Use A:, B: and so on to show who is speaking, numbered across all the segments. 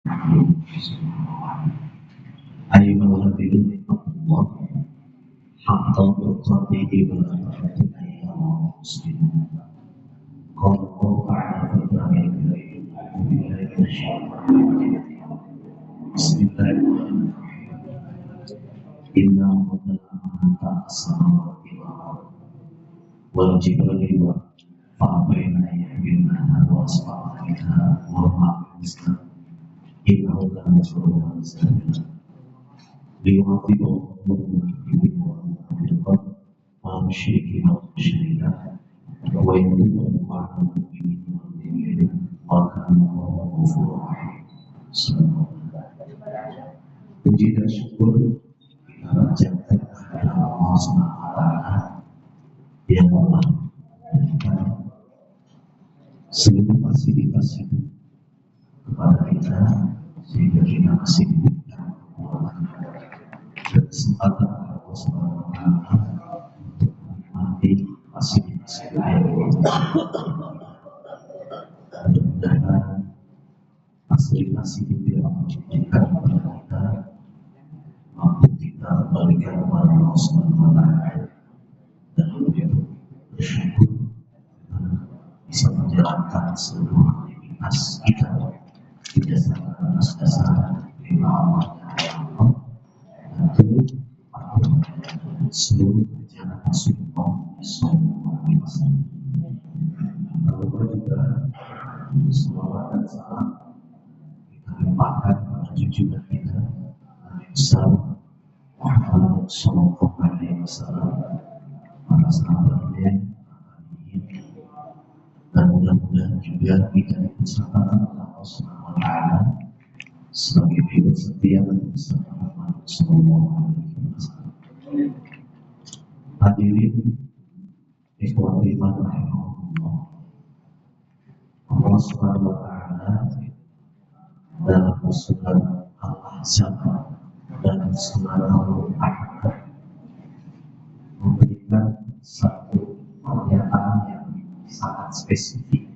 A: أيها الذين اتقوا الله حق تقاته ولا تموتن إلا وأنتم مسلمون. قال الله تعالى في القرآن الكريم: أعوذ بالله من الشيطان الرجيم. بسم الله الرحمن الرحيم. إنا أنزلنا الأمانة السماوات والأرض والجبال فأبين أن يحملنها وأشفقن منها وما حملنا إنه كان ظلوما جهولا ليعذب الله المؤمنين والمؤمنات والمشركين والمشركات ويتوب الله على المؤمنين والمؤمنات وكان الله غفورا رحيما. Puji dan syukur kita panjatkan kepada Allah Subhanahu wa Ta'ala yang telah memberikan seluruh fasilitas hidup kepada kita sehingga kita masih diberikan kekuatan dan kesempatan Allah Subhanahu wa Ta'ala untuk menikmati fasilitas hidup yang mudah-mudahan fasilitas hidup yang diberikan kepada kita mampu kita kembalikan kepada Allah Subhanahu wa Ta'ala dan lebih bersyukur bisa menjalankan seluruh aktivitas kita berdasarkan atas dasar firman Allah dan turut patuh seluruh ajaran Rasulullah Sallallahu Alaihi Wasallam. Lalu juga selawat dan salam kita limpahkan pada junjungan kita Nabi besar Muhammad Sallallahu Alaihi Wasallam, para sahabatnya, dan mudah-mudahan juga kita dipersilakan oleh Allah Subhanahu wa Ta'ala sebagai pengikut setia dan bersama Muhammad Sallallahu Alaihi Wasallam. Hadirin ikhwati iman rahimahullah, Allah Subhanahu wa Ta'ala dalam surat Al-Ahzab dan surat Al-Ahzab memberikan satu pernyataan yang sangat spesifik.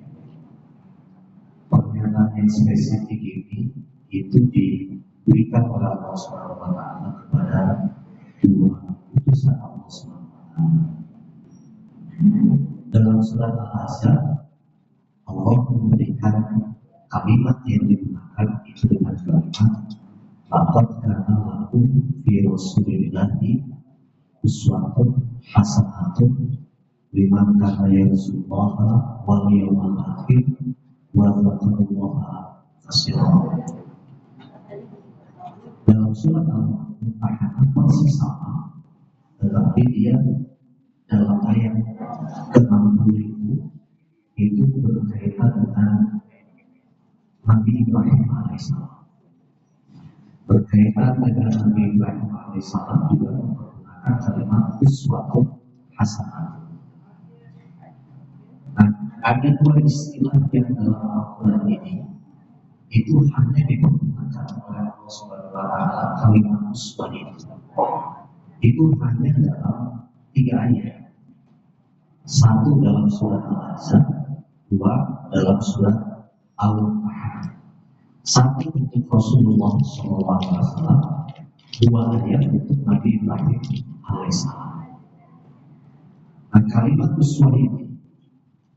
A: Pernyataan yang spesifik ini itu diberikan oleh Allah Subhanahu wa Ta'ala kepada dua utusan Allah Subhanahu wa Ta'ala. Dalam surat Al-Ahzab Allah memberikan kalimat yang digunakan itu dengan kalimat laqad kana lakum fi rasulillahi uswatun hasanatun liman kana yarjullaha wal yawmal akhir wa dzakarallaha katsiran. Dalam surat Al-Mumtahanah masih sama, tetapi dia dalam ayat ke-60 itu berkaitan dengan Nabi Ibrahim alaihissalam. Berkaitan dengan Nabi Ibrahim alaihissalam juga menggunakan kalimat uswatun hasanah. Nah, ada dua istilah yang dalam Al-Quran ini itu hanya digunakan oleh Allah Subhanahu wa Ta'ala. Kalimat uswah itu hanya dalam 3 ayat. 1 dalam surat Al-Ahzab, 2 dalam surat Al-Mumtahanah. 1 untuk Rasulullah SAW, 2 ayat untuk Nabi Ibrahim alaihissalam. Nah, kalimat uswah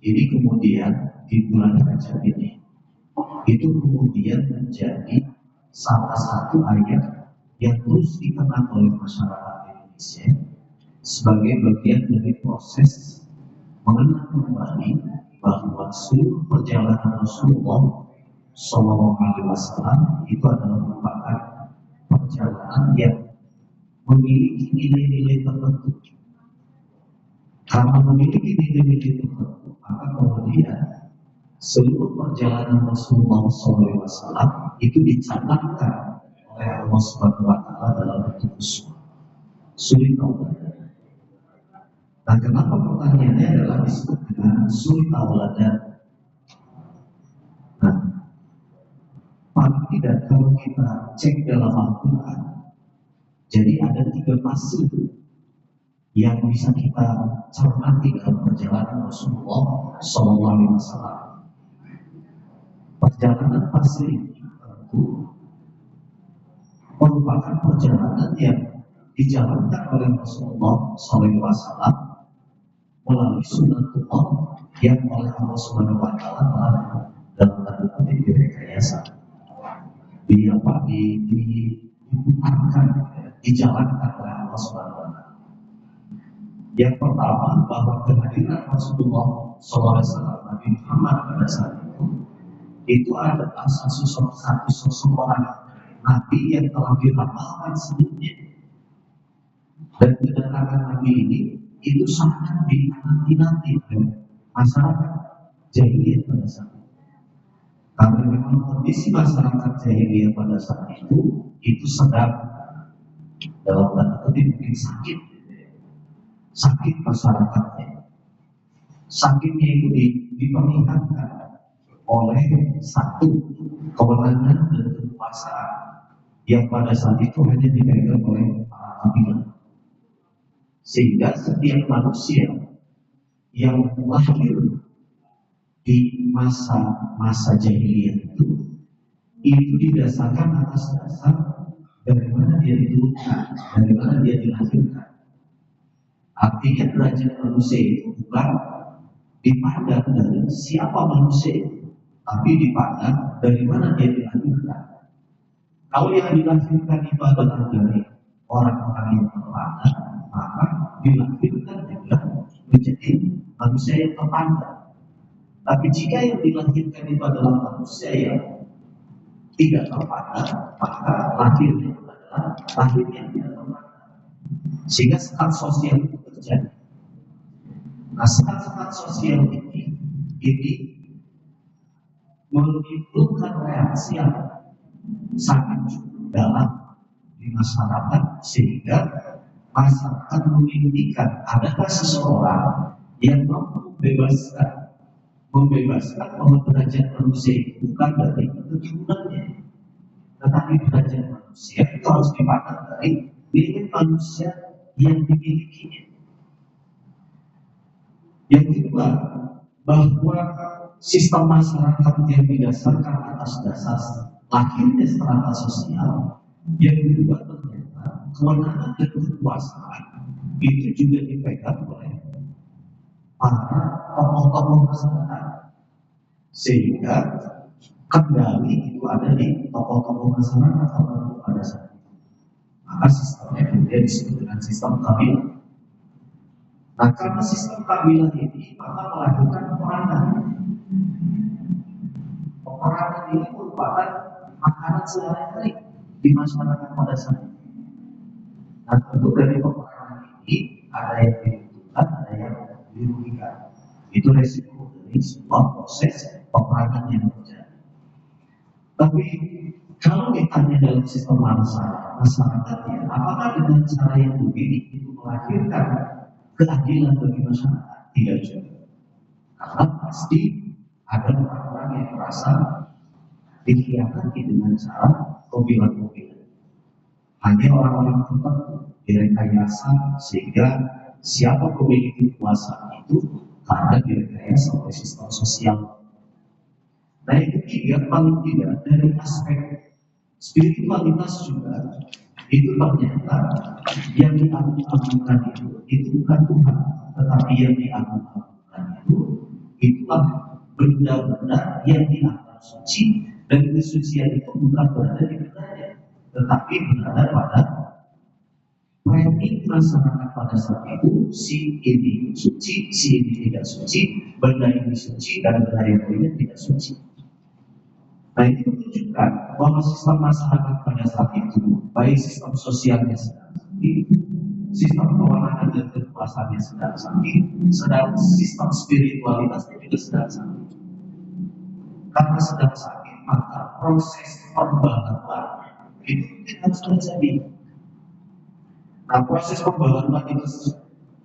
A: ini kemudian di bulan Rajab ini itu kemudian menjadi salah satu ayat yang terus dikenal oleh masyarakat Indonesia sebagai bagian dari proses mengenal kembali bahwa seluruh perjalanan Rasulullah Sallallahu Alaihi Wasallam itu adalah merupakan perjalanan yang memiliki nilai-nilai tertentu. Karena memiliki nilai-nilai tertentu, maka kemudian seluruh perjalanan Rasulullah SAW itu dicatatkan oleh Allah Subhanahu wa Ta'ala dalam bentuk uswah. Suri Tauladan. Nah, kenapa pertanyaannya adalah disebut dengan Suri Tauladan? Nah, paling tidak kalau kita cek dalam Al-Quran, jadi ada 3 fase yang bisa kita cermati dalam perjalanan Rasulullah SAW. Perjalanan fase ini itu merupakan perjalanan yang dijalankan oleh Rasulullah SAW melalui sunnatullah yang oleh Allah Subhanahu Wa Taala telah dalam tanda kutip direkayasa, diputarkan, dijalankan oleh Allah Subhanahu Wa Taala. Yang pertama, bahwa kehadiran Rasulullah SAW Nabi Muhammad pada saat itu adalah satu sosok orang Nabi yang telah diramalkan sebelumnya, dan kedatangan Nabi ini itu sangat dinanti-nanti oleh masyarakat jahiliyah pada saat itu. Karena memang kondisi masyarakat jahiliyah pada saat itu sedang dalam tanda kutip mungkin sakit masyarakatnya. Sakitnya itu diperlihatkan oleh satu kewenangan dan kekuasaan yang pada saat itu hanya dipegang oleh para kabilah. Sehingga setiap manusia yang lahir di masa jahiliyah itu didasarkan atas dasar dari mana dia diturunkan, dari mana dia dilahirkan. Artinya derajat manusia itu bukan dipandang dari siapa manusia itu, tapi dipandang dari mana dia dilahirkan. Kalau yang dilahirkan itu adalah dari orang-orang yang terpandang, maka dilahirkan juga menjadi manusia yang terpandang. Tapi jika yang dilahirkan itu adalah manusia yang tidak terpandang, maka lahirnya adalah lahir yang tidak terpandang. Sehingga sekat sosial itu terjadi. Nah, sekat sosial ini menimbulkan reaksi yang sangat cukup dalam di masyarakat, sehingga masyarakat memimpikan adakah seseorang yang mampu membebaskan bahwa derajat manusia itu bukan dari keturunannya, tetapi derajat manusia itu harus dipandang dari nilai manusia yang dimilikinya. Yang kedua, bahwa sistem masyarakat yang didasarkan atas dasar lahirnya strata sosial. Yang kedua, ternyata kewenangan dan kekuasaan itu juga dipegang oleh para tokoh-tokoh masyarakat, sehingga kendali itu ada di tokoh-tokoh masyarakat tertentu pada saat itu. Maka sistemnya kemudian disebut dengan sistem kabilah. Nah, karena sistem kabilah ini maka melahirkan peperangan. Peperangan ini merupakan makanan sehari-hari di masyarakat pada saat itu. Nah, tentu dari peperangan ini ada yang diuntungkan, ada yang dirugikan. Itu resiko dari sebuah proses peperangan yang terjadi. Tapi kalau ditanya dalam sistem masyarakatnya, apakah dengan cara yang begini itu melahirkan keadilan bagi masyarakat? Tidak juga. Karena pasti ada orang-orang yang merasa dikhianati dengan cara pemilihan. Hanya orang-orang tertentu direkayasa, sehingga siapa pemilik kekuasaan itu karena direkayasa oleh sistem sosial. Nah, yang ketiga, paling tidak dari aspek spiritualitas juga, itu ternyata yang diagung-agungkan itu bukan Tuhan, tetapi yang diagung-agungkan itulah benda-benda yang dianggap suci, dan kesucian itu bukan berada di bendanya, tetapi berada pada premik masyarakat pada saat itu. Si ini suci, si ini tidak suci, benda ini suci, dan benda yang lainnya tidak suci. Nah, ini menunjukkan bahwa sistem masyarakat pada saat itu, baik sistem sosialnya sedang sakit, sistem keuangan dan kekuasaannya sedang sakit, sedang sistem spiritualitasnya juga sedang sakit. Karena sedang sakit, maka proses pembaharuan itu harus terjadi. Nah, proses pembaharuan itu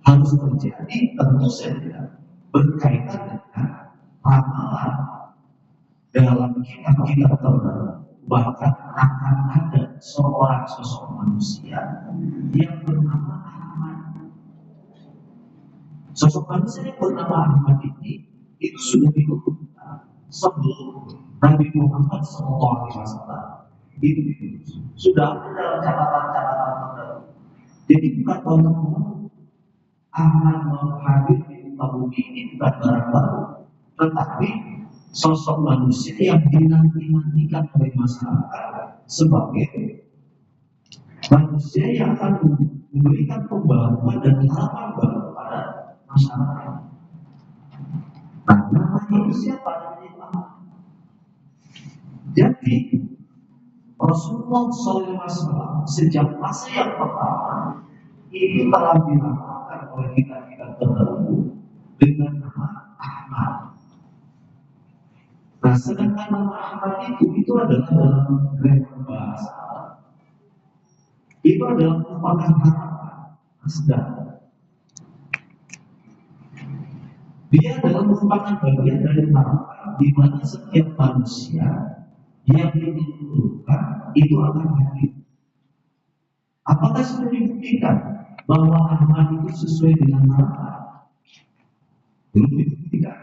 A: harus terjadi tentu saja berkaitan dengan ramalan dalam kitab-kitab terbaru, bahkan akan ada seorang sosok manusia yang bernama Ahmad. Sosok manusia yang bernama Ahmad ini itu sudah ditentukan sebelum Nabi Muhammad SAW Itu sudah ada dalam catatan-catatan terdahulu. Jadi bukan orang akan hadir di muka bumi ini bukan barang baru, tetapi sosok manusia yang dinanti-nantikan oleh masyarakat sebagai manusia yang akan memberikan pembaharuan dan harapan baru pada masyarakat. Nah, namanya itu siapa? Jadi Rasulullah SAW sejak masa yang pertama itu telah dinamakan oleh kita terdahulu dengan nama Ahmad. Nah, sedangkan nama Ahmad itu adalah dalam grammar bahasa Arab, itu adalah merupakan harapan asdaq. Dia adalah merupakan bagian dari harapan di mana setiap manusia yang diturunkan itu akan hadir. Apakah sudah dibuktikan bahwa Ahmad itu sesuai dengan harapan? Belum dibuktikan.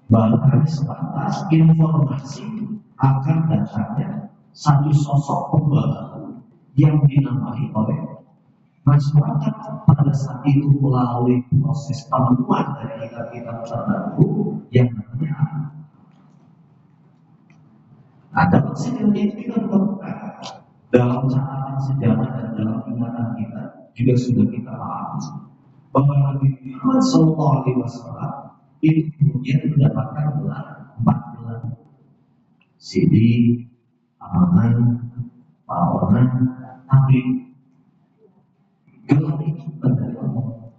A: Bahkan sebatas informasi akan datangnya satu sosok pembaharu yang dinamai oleh masyarakat pada saat itu melalui proses penemuan dari kitab-kitab terdahulu yang namanya Ahmad. Ada sejarah itu kita temukan dalam catatan sejarah dan dalam ingatan kita juga sudah kita pahami bahwa Nabi Muhammad SAW itu kemudian mendapatkan gelar 4 gelar: Siddiq, Amanah, Pawanan, Nabi. Gelar itu bukan dari Allah.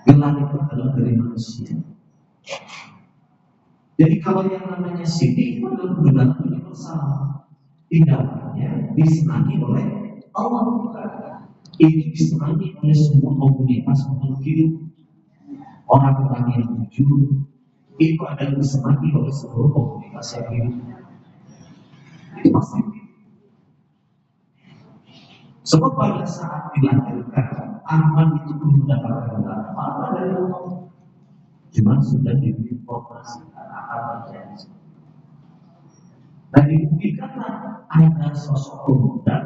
A: Gelar itu adalah dari manusia. Jadi kalau yang namanya Siddiq itu adalah kebenaran universal, tindakannya disenangi oleh Allah bukan. Itu disenangi oleh semua komunitas makhluk hidup. Orang-orang yang jujur itu adalah disenangi oleh seluruh komunitas yang hidup. Itu pasti. Sebab pada saat dilahirkan, Ahmad itu mendapatkan apa dari Allah. Cuma sudah diinformasikan akan terjadi. Dan dibuktikanlah ada sosok pemuda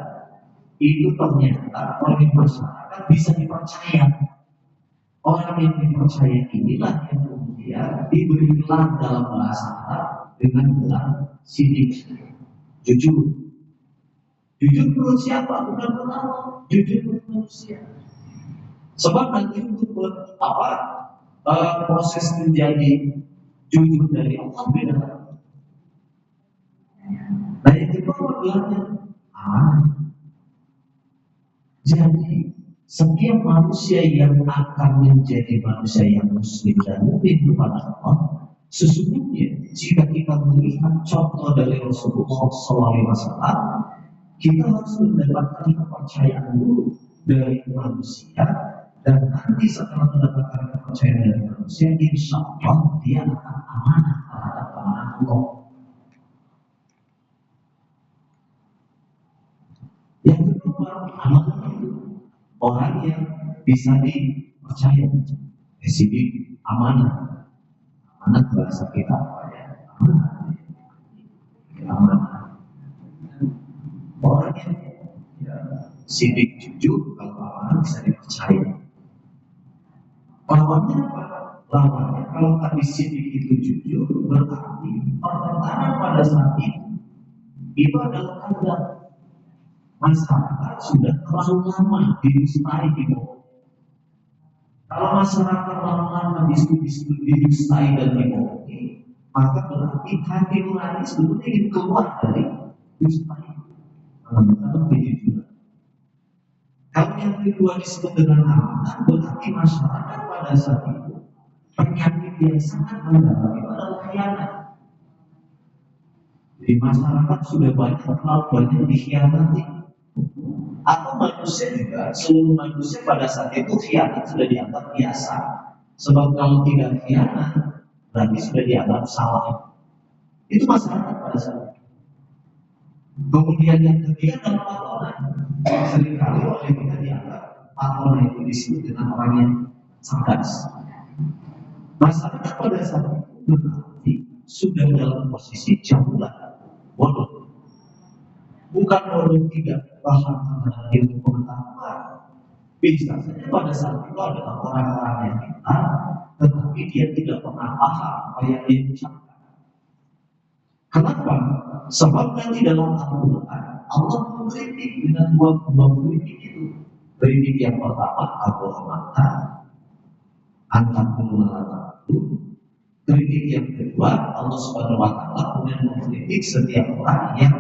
A: itu ternyata oleh masyarakat bisa dipercaya. Orang yang dipercaya inilah yang kemudian diberi gelar dalam bahasa Arab dengan gelar Siddiq, jujur. Jujur menurut siapa? Bukan menurut Allah. Jujur menurut manusia. Sebab nanti untuk proses menjadi jujur dari Allah beda. Nah yang kedua gelarnya amanah. Jadi setiap manusia yang akan menjadi manusia yang muslim dan mukmin kepada Allah, sesungguhnya jika kita melihat contoh dari Rasulullah SAW, kita harus mendapatkan kepercayaan dulu dari manusia. Dan nanti setelah mendapatkan kepercayaan dari manusia, insya Allah dia akan amanah terhadap amanah Allah. Yang kedua, amanah itu orang yang bisa dipercaya. Siddiq, amanah. Amanah bahasa kita apa ya? Amanah. Orang yang Siddiq jujur, kalau amanah bisa dipercaya. Lawannya apa? Lawannya kalau tadi Siddiq itu jujur, berarti pertentangan pada saat itu adalah kadang masyarakat sudah terlalu lama didustai di bawah. Kalau masyarakat lama-lama didustai dan dibohongi, maka berarti hati nurani sebetulnya ingin keluar dari dustai. Teman-teman kejujuran. Kalau yang kedua disebut dengan amanah, berarti masyarakat pada saat itu penyakit yang sangat mendalam itu adalah khianat. Jadi masyarakat sudah terlalu banyak dikhianati. Atau manusia juga, seluruh manusia pada saat itu khianat sudah dianggap biasa. Sebab kalau tidak khianat, berarti sudah dianggap salah. Itu masyarakat pada saat itu. Kemudian yang ketiga adalah patronat. Seringkali oleh kita dianggap patronat itu disebut dengan orang yang cerdas. Masyarakat pada saat itu berarti sudah dalam posisi jauh bodoh. bukan orang tidak paham tentang ilmu pengetahuan. Bisa saja pada saat itu adalah orang-orang yang pintar, tetapi dia tidak pernah paham apa yang dia ucapkan. Kenapa? Sebab nanti dalam Al-Quran Allah mengkritik dengan dua kritik itu. Kritik yang pertama Al-Quran antakul. Kritik yang kedua Allah Subhanahu Wa Taala kemudian mengkritik setiap orang yang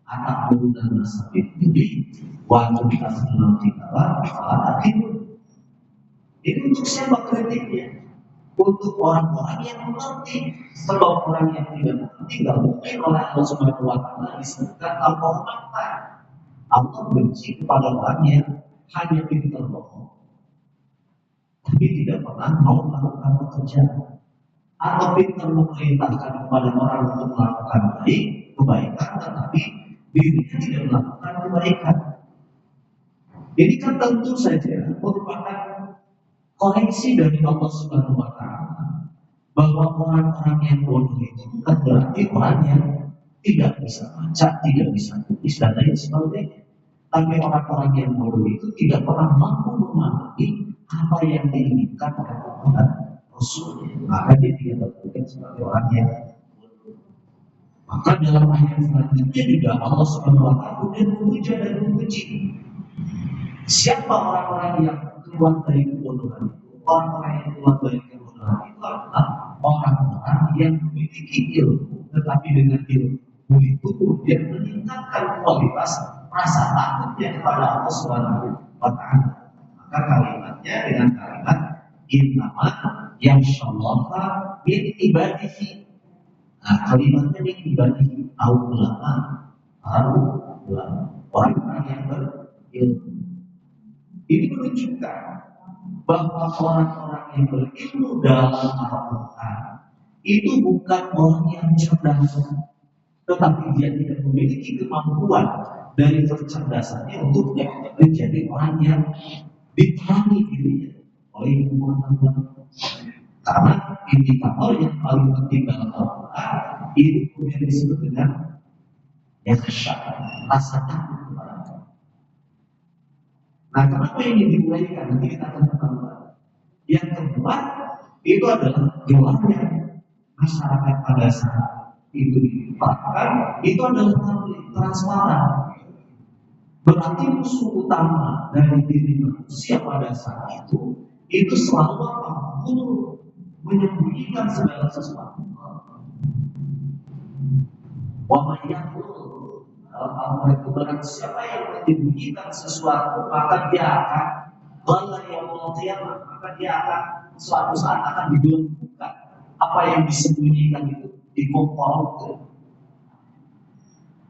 A: anak dan nasabit ini waktu dikasih kita lah. Ini untuk siapa kritiknya? Untuk orang-orang yang mengerti. Sebab orang yang tidak mengerti tidak mungkin oleh Allah Subhanahu Wa Taala disebutkan Al-Quran. Allah benci kepada orang yang hanya pintar bohong, tapi tidak pernah mau melakukan pekerjaan, atau pintar memerintahkan kepada orang untuk melakukan kebaikan, tetapi dirinya tidak melakukan kebaikan. Ini kan tentu saja merupakan koreksi dari Allah Subhanahu Wa Taala bahwa orang-orang yang bodoh itu bukan berarti orang yang tidak bisa baca, tidak bisa tulis dan lain sebagainya. Tapi orang-orang yang bodoh itu tidak pernah mampu memahami apa yang diinginkan oleh Tuhan Rasulnya. Maka dia tidak terbuka sebagai orang yang bodoh. Maka dalam ayat selanjutnya juga Allah Subhanahu Wa Taala kemudian memuja dan memuji siapa orang-orang yang keluar dari kebodohan itu. Orang-orang yang keluar dari kebodohan itu adalah orang-orang yang memiliki ilmu, tetapi dengan ilmu itu kemudian meningkatkan kualitas rasa takutnya kepada Allah Subhanahu Wa Taala. Maka kalimatnya dengan kalimat innama yakhshallaha min ibadihi. Nah, kalimatnya min ibadihi ulama, orang-orang yang berilmu. Ini menunjukkan bahwa orang-orang yang berilmu dalam Al-Quran itu bukan orang yang cerdas, tetapi dia tidak memiliki kemampuan dari kecerdasannya untuk menjadi orang yang dipahami dirinya oleh pengetahuan. Karena indikator yang paling penting dalam Al-Quran itu kemudian disebut dengan yakhsha, rasa takut kepada Allah. Nah, kenapa ini dimulaikan? Nanti kita akan ketahui. Yang kedua itu adalah gelarnya masyarakat pada saat itu diterapkan, itu adalah transparan. Berarti musuh utama dari diri manusia pada saat itu selalu apa? Menyembunyikan segala sesuatu. Dalam itu barang siapa yang menyembunyikan sesuatu, maka dia akan maka dia akan suatu saat akan dibelenggukan. Apa yang disembunyikan itu dikompromikan.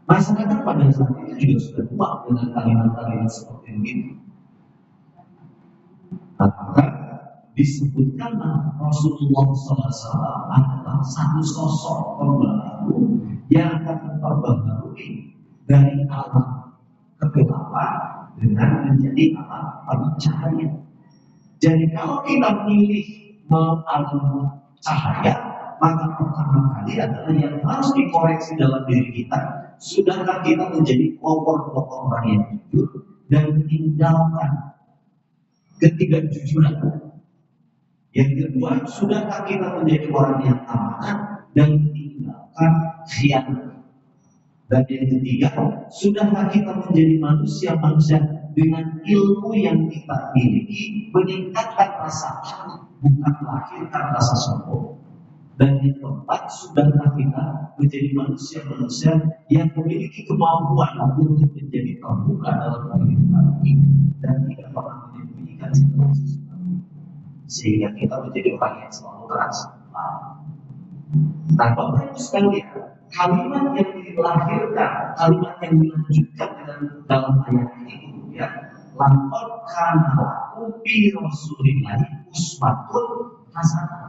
A: Masyarakat pada saat itu juga sudah kuat dengan kalimat-kalimat seperti ini. Maka disebutkanlah Rasulullah SAW adalah satu sosok pembaharu yang akan memperbaharui dari alam kegelapan dengan menjadi alam cahaya. Jadi kalau kita pilih mau alam cahaya, maka pertama kali adalah yang harus dikoreksi dalam diri kita. Sudahkah kita menjadi kelompok orang yang jujur dan meninggalkan ketidakjujuran? Yang kedua, sudahkah kita menjadi orang yang amanah dan meninggalkan khianat? Dan yang ketiga, sudahkah kita menjadi manusia-manusia dengan ilmu yang kita miliki meningkatkan rasa takut, bukan melahirkan rasa sombong? Dan yang keempat, sudahkah kita menjadi manusia-manusia yang memiliki kemampuan untuk menjadi terbuka dalam kehidupan ini dan tidak pernah menyembunyikan segala sesuatu, sehingga kita menjadi orang yang selalu transparan. Nah, Bapak Ibu sekalian, kalimat yang dilahirkan, kalimat yang dilanjutkan dalam ayat ini, ya, laqad kana lakum fi Rasulillahi uswatun hasanah.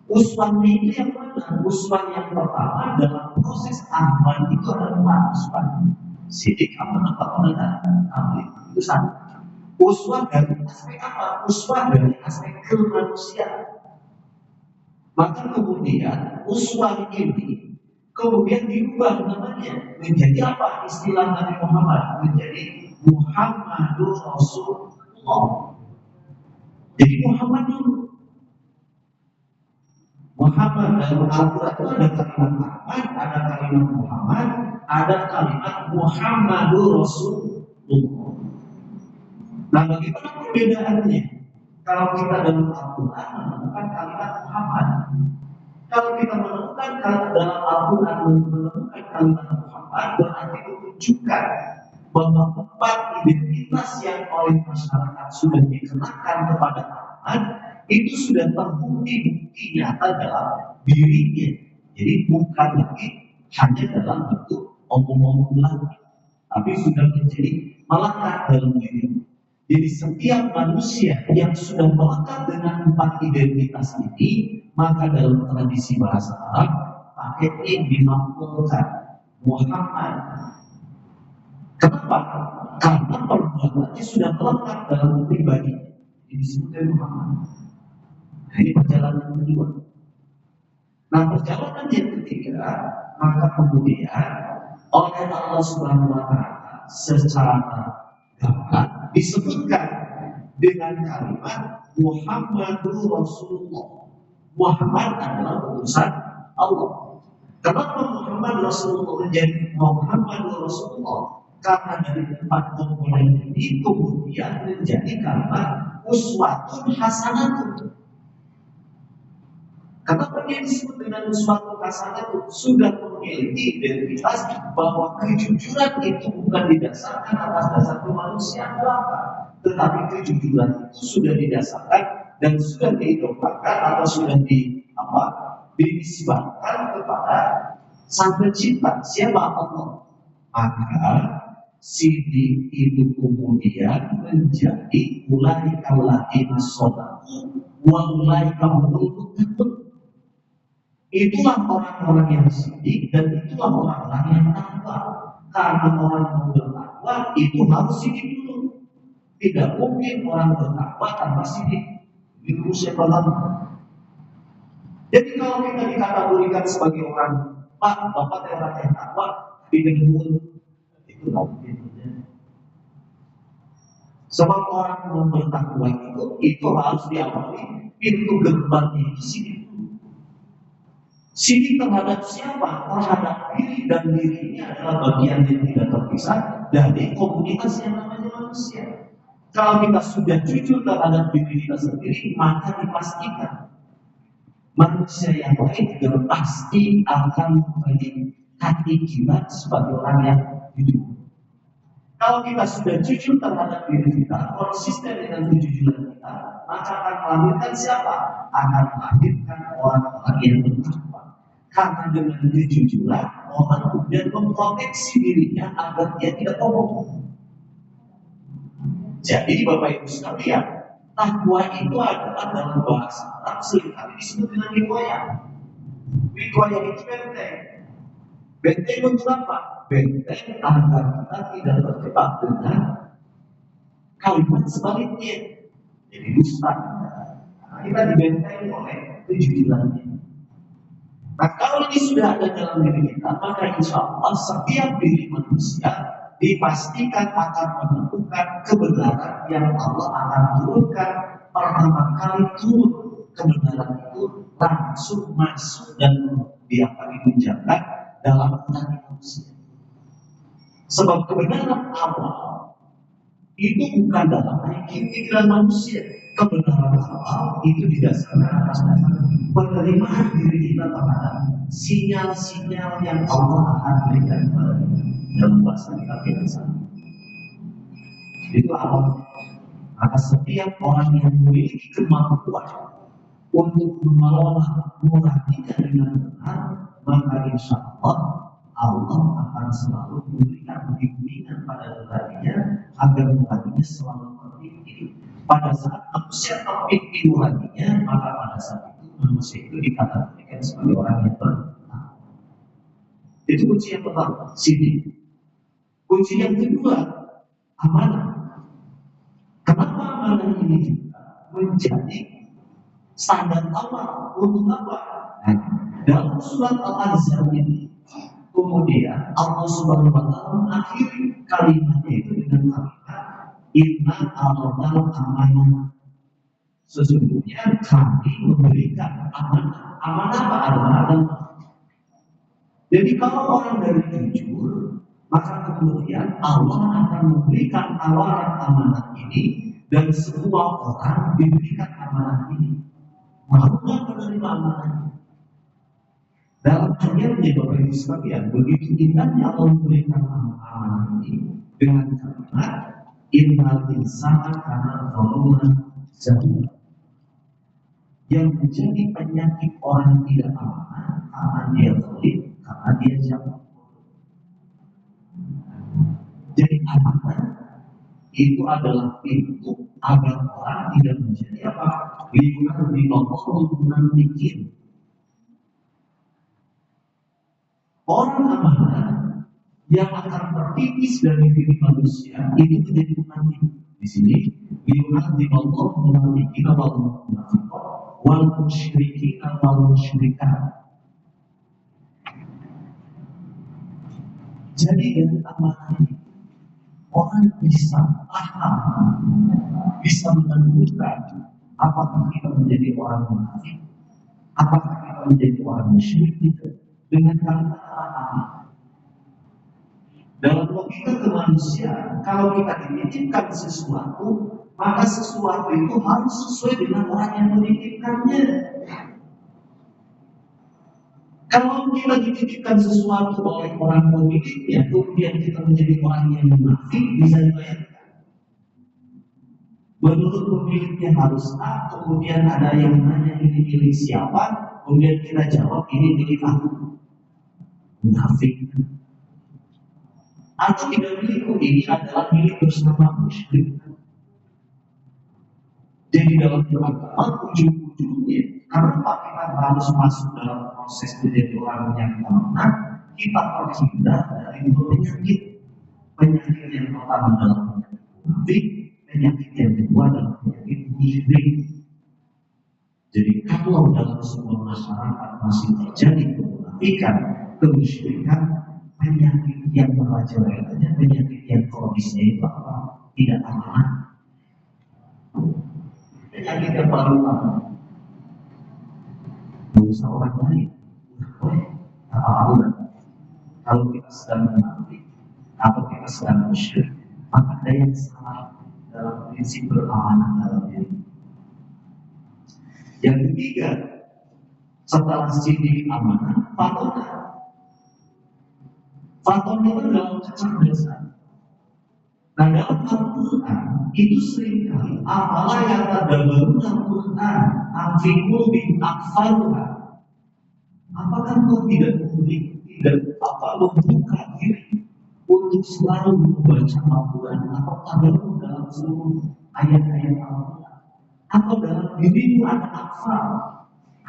A: Uswan itu yang mana? Uswan yang pertama dalam proses amal itu adalah uswan. Sidik amanah dan amal itu sama. Uswan dari aspek apa? Uswan dari aspek kemanusiaan. Maka kemudian uswan ini kemudian diubah namanya menjadi apa? Istilah Nabi Muhammad menjadi Muhammadur Rasulullah. Jadi Muhammad dulu. Muhammad dalam Al-Quran itu ada kalimat Ahmad, ada kalimat Muhammad, ada kalimat Muhammadur Rasulullah. Nah, bagaimana perbedaannya? Kalau kita dalam Al-Quran menemukan kalimat Muhammad, kalau kita menemukan dalam Al-Quran menemukan kalimat Muhammad, berarti menunjukkan bahwa empat identitas yang oleh masyarakat sudah dikenakan kepada Muhammad itu sudah terbukti bukti nyata dalam dirinya. Jadi bukan lagi hanya dalam bentuk omong-omong lagi, tapi sudah menjadi melekat dalam diri. Jadi setiap manusia yang sudah melekat dengan empat identitas ini, maka dalam tradisi bahasa Arab pakai ini dimampukan Muhammad. Kenapa? Karena perbuatannya sudah melekat dalam pribadi. Jadi disebutnya Muhammad. Nah, ini perjalanan kedua. Nah, perjalanan yang ketiga, maka kemudian oleh Allah Subhanahu wa Ta'ala secara gamblang disebutkan dengan kalimat Muhammadur Rasulullah. Muhammad adalah utusan Allah. Kenapa Muhammad Rasulullah menjadi Muhammadur Rasulullah? Karena dari empat komponen ini kemudian menjadi kalimat uswatun hasanatun. Kenapa dia disebut dengan uswatun hasanatun? Sudah memiliki identitas bahwa kejujuran itu bukan didasarkan atas dasar kemanusiaan belaka, tetapi kejujuran itu sudah didasarkan dan sudah diidolakan atau sudah dinisbahkan kepada Sang Pencipta, siapa Allah. Maka sidik itu kemudian menjadi ulaika alladzina shadaqu wa ulaika humul muttaqun. Itulah orang-orang yang sidik dan itulah orang-orang yang takwa. Karena orang yang bertakwa itu harus sidik dulu. Tidak mungkin orang bertakwa tanpa sidik. Itu siapa lagi? Jadi kalau kita dikategorikan sebagai orang Pak, Bapak orang yang takwa, tidak mungkin. Itu tidak mungkin. Sebab orang yang bertakwa itu harus diawali pintu gerbangnya itu sidik. Sidik terhadap siapa? Terhadap diri, dan dirinya adalah bagian yang tidak terpisah dari komunitas yang namanya manusia. Kalau kita sudah jujur terhadap diri kita sendiri, maka dipastikan manusia yang lain juga pasti akan mendekati kita sebagai orang yang jujur. Kalau kita sudah jujur terhadap diri kita, konsisten dengan kejujuran kita, maka akan melahirkan siapa? Akan melahirkan orang-orang yang bertakwa. Karena dengan kejujuran, orang kemudian memproteksi dirinya agar dia tidak bohong. Jadi Bapak Ibu sekalian, takwa itu adalah dalam bahasa Arab seringkali disebut dengan wiqayah. Wiqayah itu benteng. Benteng untuk apa? Benteng agar kita tidak terjebak dengan kalimat sebaliknya. Jadi dusta. Nah, kita dibentengi oleh kejujurannya. Nah, kalau ini sudah ada dalam diri kita, maka insya Allah setiap diri manusia dipastikan akan menemukan kebenaran yang Allah akan turunkan. Pertama kali turun kebenaran itu langsung masuk dan dia akan dimenjangkan dalam hati manusia. Sebab kebenaran awal itu bukan dalam pikiran manusia. Kebenaran awal itu didasarkan atas dasar penerimaan diri kita terhadap sinyal-sinyal yang Allah akan berikan kepada kita dalam bahasa kita biasa. Itu awal. Maka setiap orang yang memiliki kemampuan untuk mengelola nuraninya dengan benar, maka insya Allah akan selalu memberikan bimbingan pada nuraninya agar nuraninya selalu terpimpin. Pada saat manusia terpimpin nuraninya, maka pada saat itu manusia itu dikategorikan sebagai orang yang bertakwa. Itu kunci yang pertama, sidik. Kunci yang kedua, amanah. Kenapa amanah ini juga menjadi standar awal untuk apa? Nah, dalam surat Al-Ahzab ini Kemudian Allah Subhanahu wa taala mengakhiri kalimatnya itu dengan kalimat inna aradna amanah. Sesungguhnya kami memberikan amanah. Amanah apa? Amanah. Jadi kalau orang dari jujur, maka kemudian Allah akan memberikan tawaran amanah ini dan semua orang diberikan amanah ini. Mau menerima amanah. Dalam ayatnya Bapak Ibu sekalian, begitu indahnya Allah memberikan amanah ini dengan kalimat innal insana kana zaluman jahula. Yang menjadi penyakit orang tidak amanah karena dia zalim, karena dia jahat. Jadi amanah itu adalah pintu agar orang tidak menjadi apa? Lingkungan di bawah lingkungan mikir. Orang amanah yang akan terpipis dari diri manusia itu menjadi munafik. Di sini lingkungan di bawah munafikin wal munafiqat wal musyrikin wal musyrikat. Jadi dari amanah ini orang bisa paham, bisa menentukan apakah kita menjadi orang munafik, apakah kita menjadi orang musyrik itu dengan kalimat amanah. Dalam logika kemanusiaan, kalau kita dititipkan sesuatu, maka sesuatu itu harus sesuai dengan orang yang menitipkannya. Kalau kita dititipkan sesuatu oleh orang pemiliknya, kemudian kita menjadi orang yang munafik, bisa dibayangkan. Menurut pemiliknya harus A, kemudian ada yang nanya ini milik siapa, kemudian kita jawab ini milik aku. Munafik. Atau tidak milikku, ini adalah milik bersama musyrik. Jadi dalam beragama ujung-ujungnya, kenapa kita harus masuk dalam proses menjadi orang yang amanah? Kita terhindar dari dua penyakit. Penyakit yang pertama adalah penyakit munafik, penyakit yang kedua adalah penyakit musyrik. Jadi kalau dalam sebuah masyarakat masih terjadi kemunafikan, kemusyrikan, penyakit yang merajalela, penyakit yang kronisnya itu apa? Tidak amanah. Penyakit yang paling utama dosa orang lain. Apa-apa kalau kita sedang munafik atau kita sedang musyrik, maka ada yang salah dalam prinsip beramanah dalam diri. Yang ketiga, setelah sifat amanah, fatona. Fatona itu dalam kecerdasan. Nah dalam Al-Quran itu seringkali apalah yang tadabbarun Al-Quran amfikul bin akfaluha. Apakah kau tidak membuka diri untuk selalu membaca Al-Quran atau tadabbur dalam seluruh ayat-ayat Al-Quran, atau dalam dirimu ada akfal,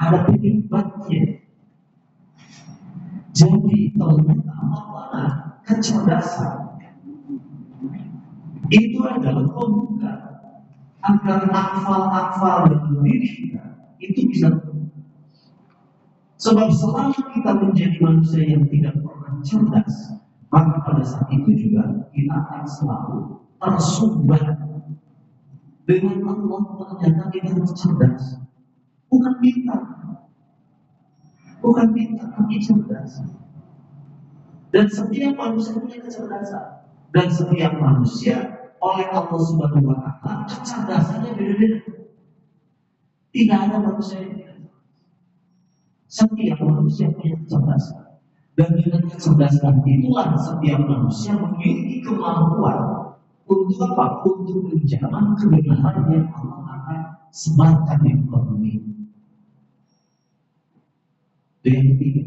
A: ada penyebabnya. Jadi ternyata amanah kecerdasan itu adalah pembuka agar akfal-akfal dalam diri kita itu bisa terbuka. Sebab selama kita menjadi manusia yang tidak pernah cerdas, maka pada saat itu juga kita akan selalu tersumbat dengan Allah. Ternyata kita harus cerdas, bukan pintar, tapi cerdas. Dan setiap manusia punya kecerdasan. Dan setiap manusia oleh Allah Subhanahu wa taala kecerdasannya beda-beda. Tidak ada manusia yang tidak. Setiap manusia punya kecerdasan. Dan dengan kecerdasan itulah setiap manusia memiliki kemampuan untuk apa? Untuk menjaman kebenaran yang Allah akan sebarkan di muka bumi. Itu yang ketiga.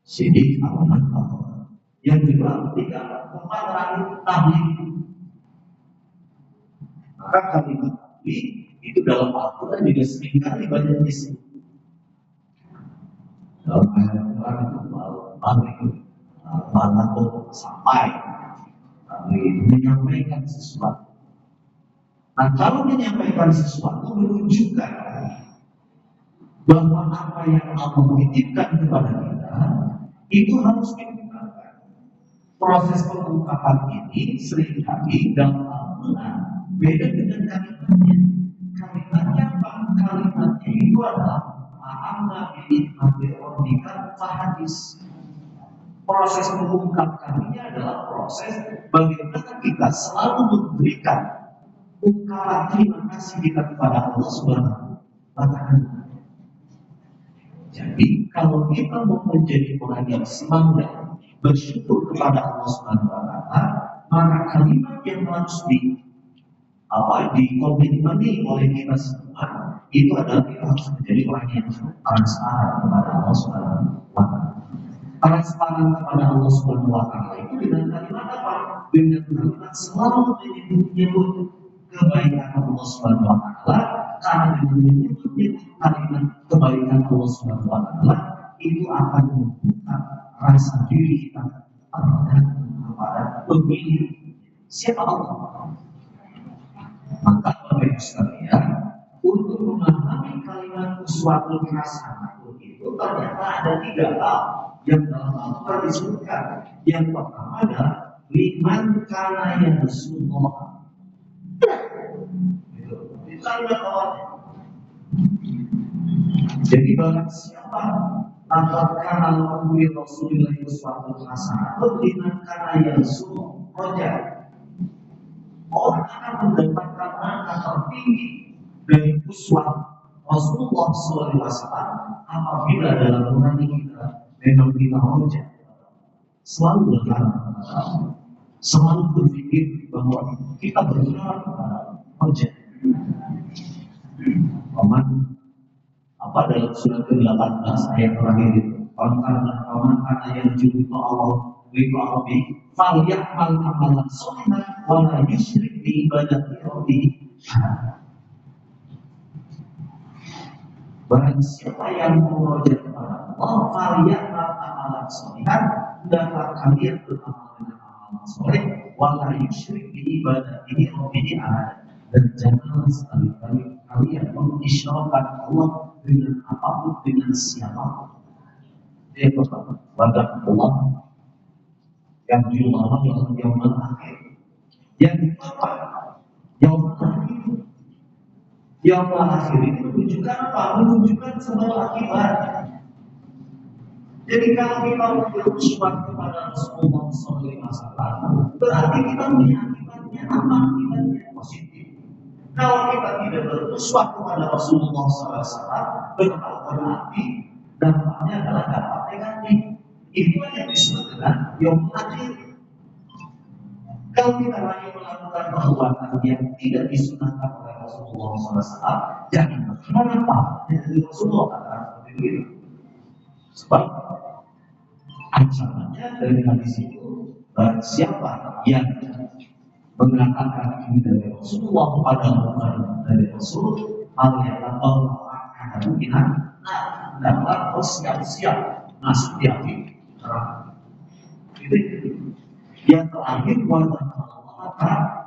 A: Sidik amanah. Yang kedua, ketika tempat terakhir tabligh. Maka kalimat tabligh itu dalam Al-Quran juga seringkali banyak disebut. Dalam ayat Al-Quran itu tabligh sampai menyampaikan sesuatu. Nah, kalau menyampaikan sesuatu menunjukkan bahwa apa yang Allah titipkan kepada kita itu harus diungkapkan. Proses pengungkapan ini seringkali dalam Al-Quran beda dengan kalimatnya. Kalimatnya apa? Kalimatnya itu adalah Ma'amna bi'idhati rabbika fahadis. Proses mengungkapkannya adalah proses bagaimana kita selalu memberikan ungkapan terima kasih kita kepada Allah Subhanahu wa Ta'ala. Jadi kalau kita mau menjadi orang yang semangat bersyukur kepada Allah Subhanahu wa Ta'ala, maka kalimat yang harus dikomitmeni oleh kita semua itu adalah kita harus menjadi orang yang transparan kepada Allah Subhanahu wa Ta'ala. Transparan kepada Allah Subhanahu wa Ta'ala itu dengan kalimat apa? Dengan kalimat selalu menyebut kebaikan Allah Subhanahu wa Ta'ala, karena dengan menyebut kalimat kebaikan Allah Subhanahu wa Ta'ala itu akan membuka rasa diri kita tergantung kepada pemilik siapa Allah. Maka Bapak Ibu sekalian, untuk memahami kalimat uswatul hasanah itu ternyata ada 3 hal yang dalam Al-Quran disebutkan. Yang pertama adalah liman kana yarsulullah. Itu kalimat awalnya. Jadi barang siapa katakan al-Mu'min Rasulullah uswatul hasanah liman kana yarsulullah roja, orang akan mendapatkan angka tertinggi dari uswah Rasulullah SAW apabila dalam hati kita memang kita roja, selalu berharap, selalu berpikir bahwa kita berharap kepada roja. Dalam surat ke-18 ayat terakhir itu, karena yang juga Allah Rabbi falyamal amalan sholihan wa la yusyrik bi ibadati rabbih. Barang siapa yang memuja kepada Allah, falyamal amalan sholihan, hendaklah kalian beramal dengan amalan soleh, wa la yusyrik bi ibadati rabbih ahad. Dan janganlah sekali-kali kalian mengisyrakkan Allah dengan apapun, dengan siapa. Dia pertama, wadah Allah yang jumlah yang akhir. Yang apa? Yang akhir. Yang akhir itu menunjukkan apa? Menunjukkan sebab akibat. Jadi kalau kita beruswah kepada Rasulullah SAW, berarti kita melihat akibatnya apa? Akibatnya positif. Kalau kita tidak beruswah kepada Rasulullah SAW, berarti dampaknya adalah dampak negatif. Itu yang disebut dengan yang akhir. Kalau kita hanya melakukan perbuatan yang tidak disunahkan oleh Rasulullah SAW, jangan berharap apa dari Rasulullah katakan seperti itu. Sebab ancamannya dari hadis itu, siapa yang mengatakan ini dari Rasulullah pada bukan dari Rasul, hal yang akan mungkin dapat bersiap-siap masuk di api neraka. Itu yang terakhir, wajah Allah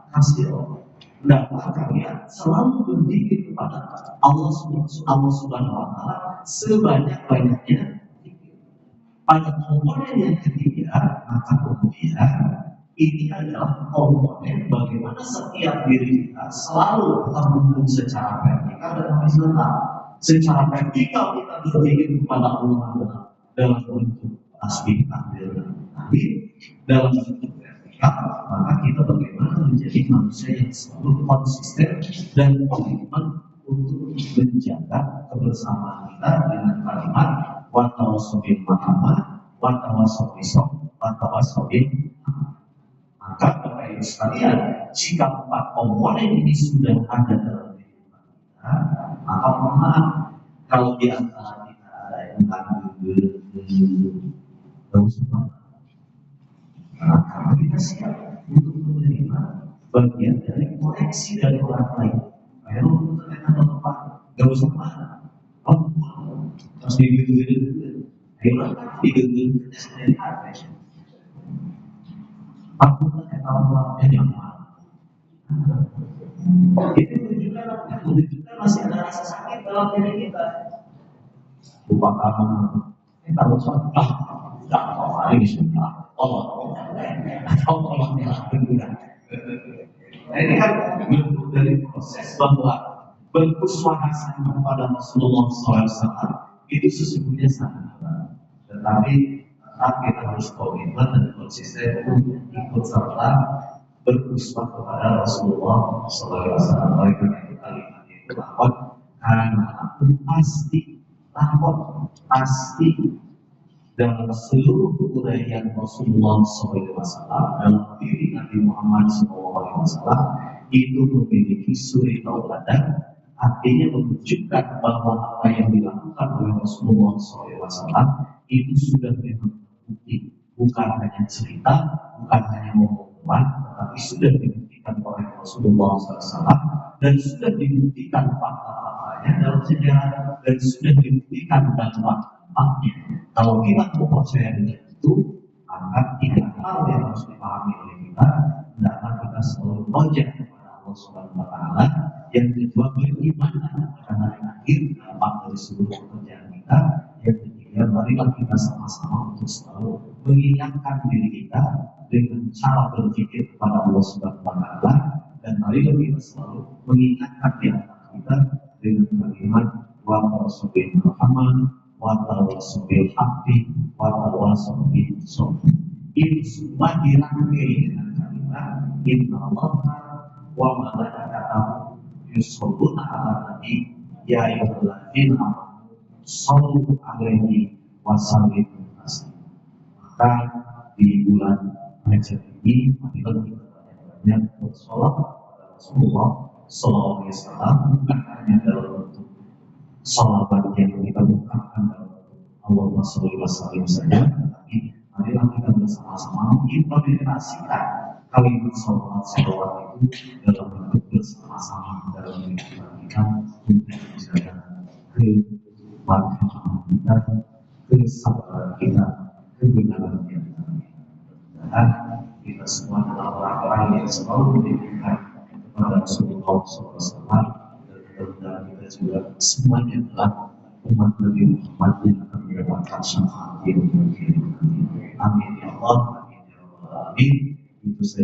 A: kasih Allah. Hendaklah kalian selalu berzikir kepada Allah Subhanahu wa Ta'ala sebanyak-banyaknya. Pada komponen yang ketiga, maka kemudian ini adalah komponen bagaimana setiap diri kita selalu terhubung secara vertikal dan horizontal. Secara vertikal kita berzikir kepada Allah dalam bentuk tasbih, takbir, dan tahmid. Dalam bentuk vertikal, maka kita bagaimana menjadi manusia yang selalu konsisten dan komitmen untuk menjaga kebersamaan kita dengan kalimat wa tawassaw bil marhamah wa tawassaw bis sabr wa tawassaw bil amal. Maka Bapak Ibu sekalian, jika 4 komponen ini sudah ada dalam kehidupan kita, maka mohon maaf kalau di antara kita ada yang gak usah marah. Karena kita siap untuk menerima bagian dari koreksi dari orang lain. Kalau ternyata Bapak gak usah marah, harus digigit-gigit. Ayo digigit dari hati. Aku tak tahu yang mana. Itu menunjukkan masih ada rasa sakit dalam diri kita. Lupa kamu, kita harus ini sudah Allah atau Allah yang benar. Nah, ini kan bentuk dari proses bahwa beruswah hasanah kepada Rasulullah SAW itu sesungguhnya sangat berat. Tetapi kita harus komitmen dan konsisten untuk ikut serta beruswah kepada Rasulullah SAW. Oleh karena itu kalimat itu takut karena aku pasti dalam seluruh uraian Rasulullah SAW dalam diri Nabi Muhammad SAW itu memiliki suri tauladan, artinya menunjukkan bahwa apa yang dilakukan oleh Rasulullah SAW itu sudah memang bukti, bukan hanya cerita, bukan hanya omongan, tetapi sudah dibuktikan oleh Rasulullah SAW dan sudah dibuktikan fakta-faktanya dalam sejarah dan sudah dibuktikan dampaknya. Kalau kita percaya dengan itu, maka tiga hal yang harus dipahami oleh kita, hendaknya kita selalu rojak kepada Allah Subhanahu Wa Taala. Yang kedua, beriman pada hari akhir, dampak dari seluruh pekerjaan kita. Yang ketiga, marilah kita sama-sama untuk selalu mengingatkan diri kita dengan cara berpikir kepada Allah Subhanahu Wa Taala, dan marilah kita selalu mengingatkan diri kita dengan kalimat wa tawassul Muhammad wa tawassul bil haqqi wa tawassul bis sabr. Itu semua dirangkai dengan kalimat inna Allaha wa malaikatahu yusholluna 'alan nabi ya ayyuhalladzina amanu shallu 'alaihi wa sallimu taslima. Maka di bulan Rajab ini marilah kita banyak-banyak bersolawat kepada Rasulullah sallallahu alaihi wasallam, bukan hanya dalam bentuk salawat yang kita ucapkan dalam Allahumma sholli wa sallim saja, tetapi marilah kita bersama-sama mengimplementasikan kalimat salawat itu dalam bentuk bersama-sama dalam kehidupan kita untuk menjaga kemanfaatan kita, kesabaran kita, kebenaran kita. Dan kita semua adalah orang-orang yang selalu beriman kepada Rasulullah SAW, dan kita juga semuanya adalah umat Nabi Muhammad yang akan mendapatkan syafaat di dunia. Amin ya Allah, amin ya Allah, amin. Itu saja.